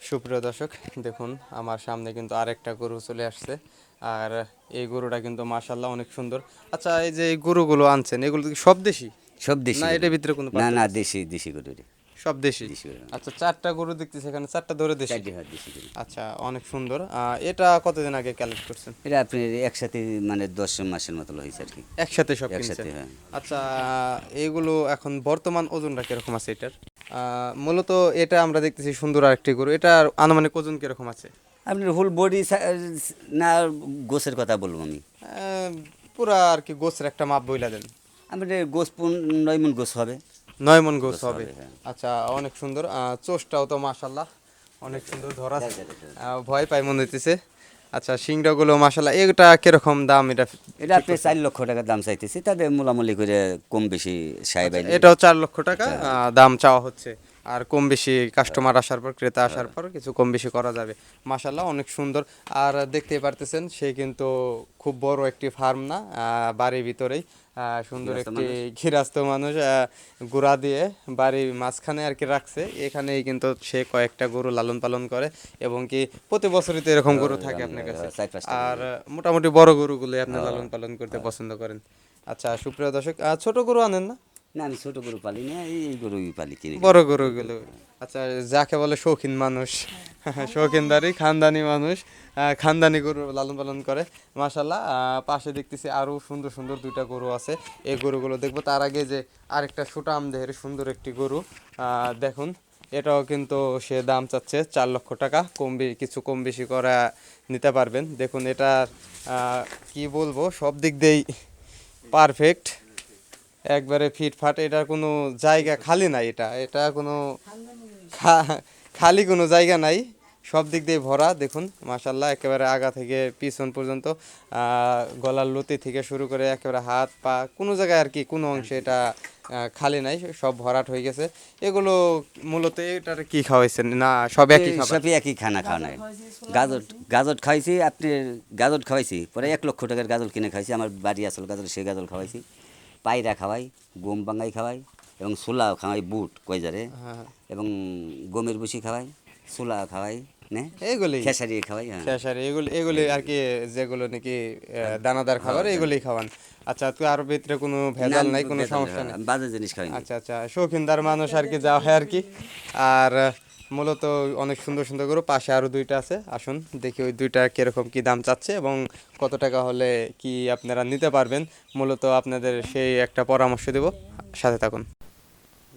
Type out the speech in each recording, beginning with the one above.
সুপ্রিয় দর্শক, দেখুন আমার সামনে কিন্তু আরেকটা গরু চলে আসছে। আর এই গরুটা কিন্তু মাশাল্লাহ অনেক সুন্দর। আচ্ছা, এই যে এই গরুগুলো আনছেন, এগুলো কি সব দেশি সব দেশি না গরু। এটার ভিতরে কোনো না পার্থক্য না, আছে? দেশি দেশি গরু রে। সব দেশি। দেশি গরু। আচ্ছা, চারটা গরু দেখতেছি এখানে, চারটা ধরে দেশি। চারটি হয় দেশি গরু। আচ্ছা, অনেক সুন্দর। এটা কতদিন আগে কালেক্ট করছেন? এটা আপনি একসাথে মানে 10 মাসের মতো হয়েছে আর কি। একসাথে সব কিনছেন? একসাথে, হ্যাঁ। আচ্ছা, এইগুলো এখন বর্তমান ওজনটা কিরকম আছে এটার? মূলত এটা আমরা দেখতেছি সুন্দর আরেকটি গরু, এটার আনুমানিক ওজন কিরকম আছে? আপনার হোল বডি না, গোছের কথা বলবো আমি। পুরা আর কি গোছের একটা মাপ বইলা দেন। আপনার গোছ 9 মণ গোছ হবে। 9 মণ গোছ গোছ হবে। হবে, হ্যাঁ। আচ্ছা, অনেক সুন্দর। চোষটাও তো মাশাল্লাহ অনেক সুন্দর ধরা। দেখ, দেখ, দেখ। ভয় পাই মনে হইতেছে। আচ্ছা, সিংড়াগুলো মাশাল্লাহ। এটা কিরকম দাম এটা? এটা আপনি 4 লক্ষ টাকা দাম চাইতেছি, তাদের মূলামূলি করে কম বেশি সাহেব আইলে। এটাও 4 লক্ষ টাকা আচ্ছা। দাম চাওয়া হচ্ছে। আর কম বেশি কাস্টমার আসার পর, ক্রেতা আসার পর কিছু কম বেশি করা যাবে। মাশাল্লাহ অনেক সুন্দর। আর দেখতেই পারতেছেন সে কিন্তু খুব বড় একটি ফার্ম না, বাড়ির ভিতরেই সুন্দর গৃহস্থ একটি মানুষ। গৃহস্থ মানুষ গুড়া দিয়ে বাড়ির মাঝখানে আর কি রাখছে। এখানেই কিন্তু সে কয়েকটা গরু লালন পালন করে, এবং কি প্রতি বছরই তো এরকম গরু থাকে আপনার কাছে। 4-5টা আর গরু। মোটামুটি বড় গরুগুলোই আপনি হ্যাঁ, লালন পালন করতে পছন্দ করেন। আচ্ছা, সুপ্রিয় দর্শক, ছোট গরু আনেন না? না, আমি ছোট গরু পালি না, এই গরুই পালি কিনে কিনে। বড় গরুগুলো। আচ্ছা, যাকে বলে শৌখিন মানুষ, শৌখিনদারি খানদানি মানুষ, খানদানি গরু লালন পালন করে। মাশাল্লাহ, পাশে দেখতেছি আরো সুন্দর সুন্দর দুইটা গরু আছে। এই গরুগুলো দেখবো। তার আগে যে আরেকটা সুঠাম দেহের সুন্দর একটি গরু দেখুন, এটাও কিন্তু সে দাম চাচ্ছে 4 লক্ষ টাকা। কিছু কম বেশি করা নিতে পারবেন। দেখুন এটা কি বলবো, সব দিক দিয়েই পারফেক্ট, একবারে ফিটফাট। এটার কোনো জায়গা খালি নাই, এটা এটা কোনো খালি কোনো জায়গা নাই, সব দিক দিয়ে ভরা। দেখুন মাশাল্লাহ, একেবারে আগা থেকে পিছন পর্যন্ত, গলার লতি থেকে শুরু করে একেবারে হাত পা কোনো জায়গায় আর কি কোনো অংশে এটা খালি নাই, সব ভরাট হয়ে গেছে। এগুলো মূলত এটার কি খাওয়াইছেন না সব একই খাবার? সবই একই খানা খাওয়া নাই। গাজর গাজর খাওয়াইছি, আপনি গাজর খাওয়াইছি, পরে 1 লক্ষ টাকার গাজর কিনে খাইছি। আমার বাড়ি আসল গাজর, সেই গাজর খাওয়াইছি। পায়রা খাওয়াই, গম বাঙ্গাই খাওয়াই, এবং ছোলা খাওয়াই, বুট কয়জারে, হ্যাঁ, এবং গমের ভুসি খাওয়াই, ছোলা খাওয়াই, নে এইগুলি খেসারি খাওয়াই, হ্যাঁ। খেসারি, এগুলি এগুলি আর কি, যেগুলো নাকি দানাদার খাবার, এগুলি খাওয়ান। আচ্ছা, তুই আর ভিতরে কোনো ভেজাল নাই, কোনো সমস্যা নেই? বাজে জিনিস খাওয়াই না। আচ্ছা আচ্ছা, শৌখিনদার মানুষ আর কি, যাওয়া হয় আর কি। আর মূলত অনেক সুন্দর সুন্দর গরু, পাশে আরও দুইটা আছে। আসুন দেখি ওই দুইটা কীরকম কী দাম চাচ্ছে এবং কত টাকা হলে কি আপনারা নিতে পারবেন। মূলত আপনাদের সেই একটা পরামর্শ দেব, সাথে থাকুন।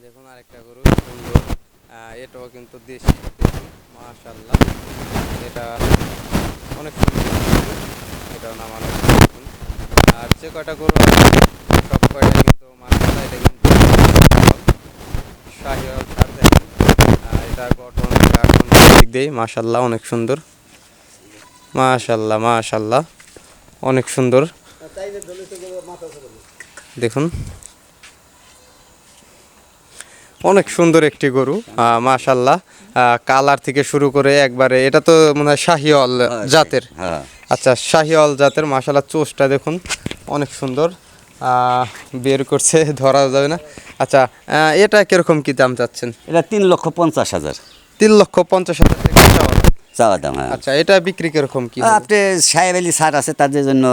দেখুন আরেকটা গরু সুন্দর, এটাও কিন্তু দেশি। দেখুন মাশাল্লাহ, এটা অনেক সুন্দর গরু। এটাও নামানো দেখুন। আর যে কয়টা গরু আছে সব কয়টা কিন্তু মাশাল্লাহ, এটা কিন্তু শাহিওয়াল সার দেখেন। এটা গঠন গাঠন দিক দিয়ে মাশাল্লাহ অনেক সুন্দর। মাশাল্লাহ মাশাল্লাহ, অনেক সুন্দর। দেখুন অনেক সুন্দর একটি গরু, মাশাল্লাহ। কালার থেকে শুরু করে একবারে, এটা তো মনে হয় শাহিওয়াল জাতের। হ্যাঁ, আচ্ছা, শাহিওয়াল জাতের মাশাল্লাহ। চোষটা দেখুন অনেক সুন্দর, বের করছে, ধরা যাবে না। আচ্ছা, এটা কিরকম কি দাম চাচ্ছেন? এটা 3,50,000 3,50,000 টাকা চাওয়া। চাওয়া দাম, হ্যাঁ। আচ্ছা, এটা বিক্রি কিরকম কি হবে? আপনি সাহেব আলী সার আছে, তাদের জন্য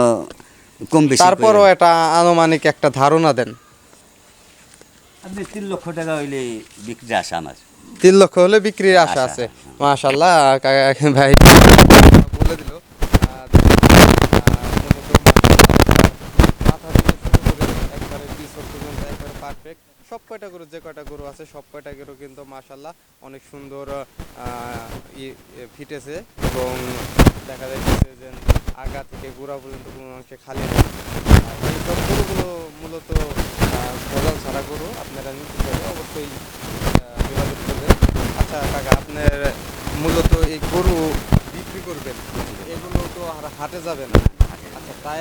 কম বেশি তারপরও এটা আনুমানিক একটা ধারণা দেন। আপনি 3 লক্ষ টাকা হইলে বিক্রি আসে আমার। 3 লক্ষ হলে বিক্রির আশা আশা, আছে। হ্যাঁ। মাশাল্লাহ, ভাই বলে দিল। মাথা থেকে শুরু করে একবারে পিছন পর্যন্ত একবারে পারফেক্ট। সব কয়টা গরু, যে কয়টা গরু আছে সব কয়টা গরু কিন্তু মাশাল্লাহ অনেক সুন্দর ফিটেছে, এবং দেখা যাচ্ছে যে আগা থেকে গোড়া পর্যন্ত কোনো অংশে খালি নেই। আর এই সব গরুগুলো মূলত ভেজাল ছাড়া গরু, আপনারা নিতে চাইলে অবশ্যই যোগাযোগ করবেন। আচ্ছা কাকা, আপনার মূলত এই গরু বিক্রি করবেন, এগুলো তো আর হাটে যাবে না। আচ্ছা, তাই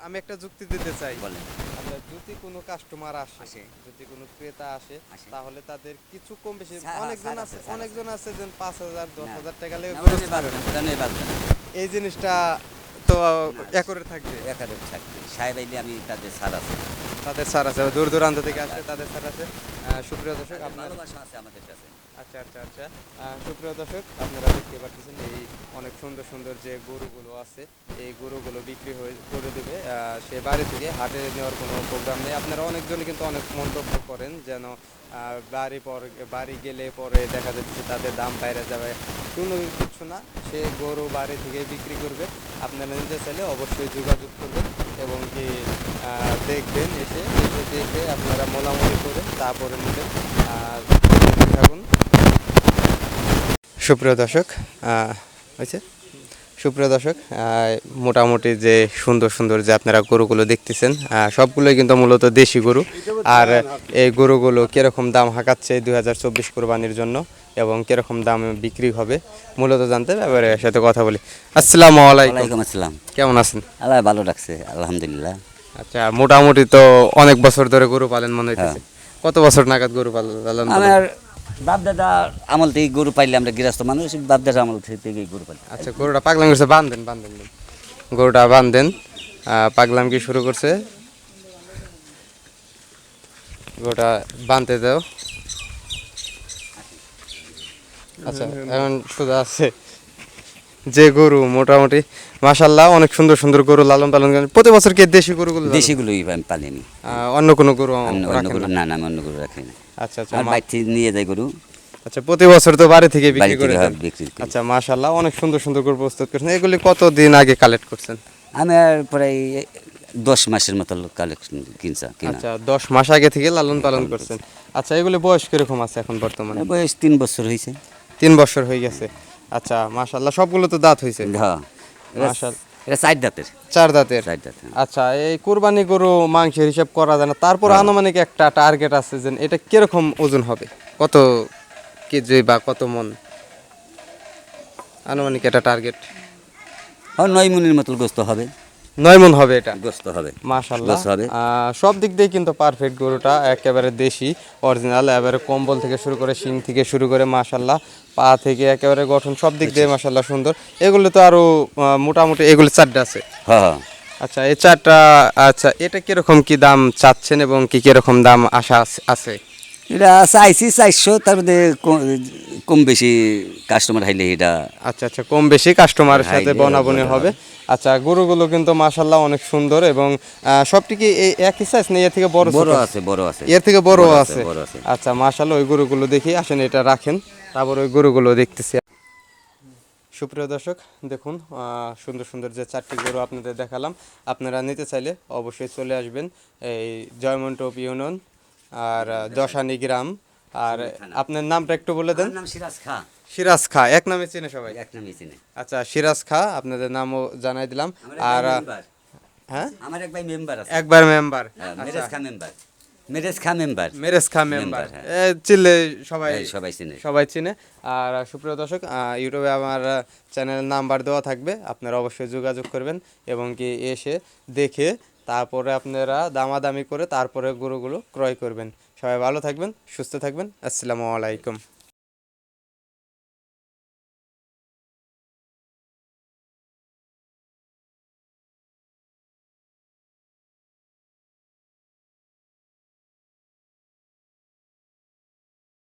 আমি একটা যুক্তি দিতে চাই। বলেন। আপনার যদি কোনো কাস্টমার আসে, যদি কোনো ক্রেতা আসে, তাহলে তাদের কিছু কম বেশি, অনেকজন আছে যে 5,000 10,000 টাকা লেগে গরু ছাড়ে না। এই জিনিসটা তো একরে থাকবে। সাহেব আইলে আমি তাদের সার আছে। তাদের ছাড় আছে, দূর দূরান্ত থেকে আসে তাদের ছাড় আছে। সুপ্রিয় দর্শক আপনার ভালোবাসা আছে আমাদের কাছে। আচ্ছা আচ্ছা আচ্ছা সুপ্রিয় দর্শক আপনারা দেখতে পাচ্ছেন এই অনেক সুন্দর সুন্দর যে গরুগুলো আছে এই গরুগুলো বিক্রি করে দেবে সে বাড়ি থেকে হাটে নেওয়ার কোনো প্রোগ্রাম নেই। আপনারা অনেকজনই কিন্তু অনেক মন্তব্য করেন যেন বাড়ি গেলে পরে দেখা যাচ্ছে তাদের দাম বাইরে যাবে, কোনো কিছু না, সে গরু বাড়ি থেকে বিক্রি করবে। আপনারা নিতে চাইলে অবশ্যই যোগাযোগ করবেন এবং কি দেখবেন, এসে দেখে আপনারা মোলামুলি করে তারপরে নেবেন। দেখতে থাকুন সুপ্রিয় দর্শক, হয়েছে সুপ্রিয় দর্শক, মোটামুটি যে সুন্দর সুন্দর যে আপনারা গরুগুলো দেখতেছেন সবগুলোই কিন্তু মূলত দেশি গরু। আর এই গরুগুলো কীরকম দাম হাঁকাচ্ছে 2024 কোরবানির জন্য এবং কীরকম দাম বিক্রি হবে মূলত জানতে এবারে সাথে কথা বলি। আসসালামু আলাইকুম। ওয়ালাইকুম আসসালাম। কেমন আছেন? আল্লাহ ভালো রাখছে, আলহামদুলিল্লাহ। আচ্ছা, মোটামুটি তো অনেক বছর ধরে গরু পালেন মনে হইতেছে। কত বছর নাগাদ গরু পালন? আমার বাপ দাদা আমল থেকে গরু পাইলে, আমরা গৃহস্থ মানুষ, বাপ দাদা আমল থেকে গরু পাইলে। আচ্ছা, গরুটা পাগলাম করছে, বান্ধেন বান্ধেন গরুটা বান্ধেন। পাগলাম কি শুরু করছে, গরুটা বাঁধতে দাও। আচ্ছা, এখন সোজা আছে যে গরু মোটামুটি মাশাল্লাহ অনেক সুন্দর সুন্দর গরু লালন পালন করেন প্রতি বছর। কি দেশি গরুগুলো দেশিগুলোই আমি পালিনি, অন্য কোনো গরু অন্য রাখেন গরু না? না, আমি অন্য গরু রাখি না। আচ্ছা আচ্ছা, আর বাইর থেকে নিয়ে যায় গরু, আচ্ছা, প্রতি বছর তো বাড়ি থেকে বাড়ি বিক্রি করে থেকে দেন। বিক্রি করি। আচ্ছা, মাশাল্লাহ অনেক সুন্দর সুন্দর গরু প্রস্তুত করছেন। এগুলি কতদিন আগে কালেক্ট করছেন? আমি আর প্রায় 10 মাসের মতো কালেকশন কিনা। আচ্ছা, 10 মাস আগে থেকে লালন পালন করছেন। আচ্ছা, এগুলি বয়স কিরকম আছে এখন বর্তমানে? বয়স 3 বছর হয়েছে। 3 বছর হয়ে গেছে। আচ্ছা, মাশাল্লাহ সবগুলো তো দাঁত হয়েছে। হ্যাঁ, মাশাল্লাহ, এটা 4 দাঁতের। 4 দাঁতের। 4 দাঁত। আচ্ছা, এই কুরবানি গরু মাংসের হিসাব করা যায় না, তারপর আনুমানিক একটা টার্গেট আছে যে এটা কিরকম ওজন হবে, কত কেজি বা কত মন আনুমানিক একটা টার্গেট? 9 মনের মতো গোস্ত হবে। 9 মন হবে এটা? গোস্ত হবে, মাশাল্লাহ, গোস্ত হবে। সব দিক দিয়ে কিন্তু পারফেক্ট গরুটা, একেবারে দেশি অরিজিনাল, এবারে কম্বল থেকে শুরু করে শিং থেকে শুরু করে মাশাল্লাহ পা থেকে একেবারে গঠন সব দিক দিয়ে মাশাল্লাহ সুন্দর। এগুলো তো আরো মোটামুটি এগুলো 4টা আছে। হ্যাঁ। আচ্ছা, এই 4টা। আচ্ছা, এটা কিরকম কি দাম চাচ্ছেন এবং কি কিরকম দাম আশা আছে? এটা চাইছি 400, তার মধ্যে কম বেশি কাস্টমার হাইলে এটা। আচ্ছা আচ্ছা, কম বেশি কাস্টমারের সাথে হাইলে বনাবনি হবে। আচ্ছা, গরুগুলো কিন্তু মাশাল্লাহ অনেক সুন্দর এবং সবটি কি একই সাইজ না এর থেকে বড়? বড় আছে, বড় আছে, এর থেকে বড় আছে। বড় আছে। আচ্ছা, মাশাল্লাহ ওই গরুগুলো দেখি, আসেন এটা রাখেন, তারপর ওই গরুগুলো দেখতেছি। সুপ্রিয় দর্শক দেখুন, সুন্দর সুন্দর যে 4টি গরু আপনাদের দেখালাম, আপনারা নিতে চাইলে অবশ্যই চলে আসবেন এই জয়মন্টপ ইউনিয়ন আর দশানি গ্রাম। আর আপনার নামটা একটু বলে দেন। নাম সিরাজ খা। সিরাজ খা, এক নামে চেনে সবাই? এক নামই চিনে। আচ্ছা, সিরাজ খা, আপনাদের নামও জানাই দিলাম। আর হ্যাঁ, আমার এক ভাই মেম্বার আছে, একবার মেম্বার। মেরেজ খা মেম্বার, মেরেজ খা মেম্বার, মেরেজ খা মেম্বার, হ্যাঁ। চিনলে সবাই সবাই চিনে। সবাই চিনে। আর সুপ্রিয় দর্শক, ইউটিউবে আমার চ্যানেলের নাম্বার দেওয়া থাকবে, আপনারা অবশ্যই যোগাযোগ করবেন এবং কি এসে দেখে তারপরে আপনারা দামাদামি করে তারপরে গরুগুলো ক্রয় করবেন। সবাই ভালো থাকবেন, সুস্থ থাকবেন। আসসালামু আলাইকুম।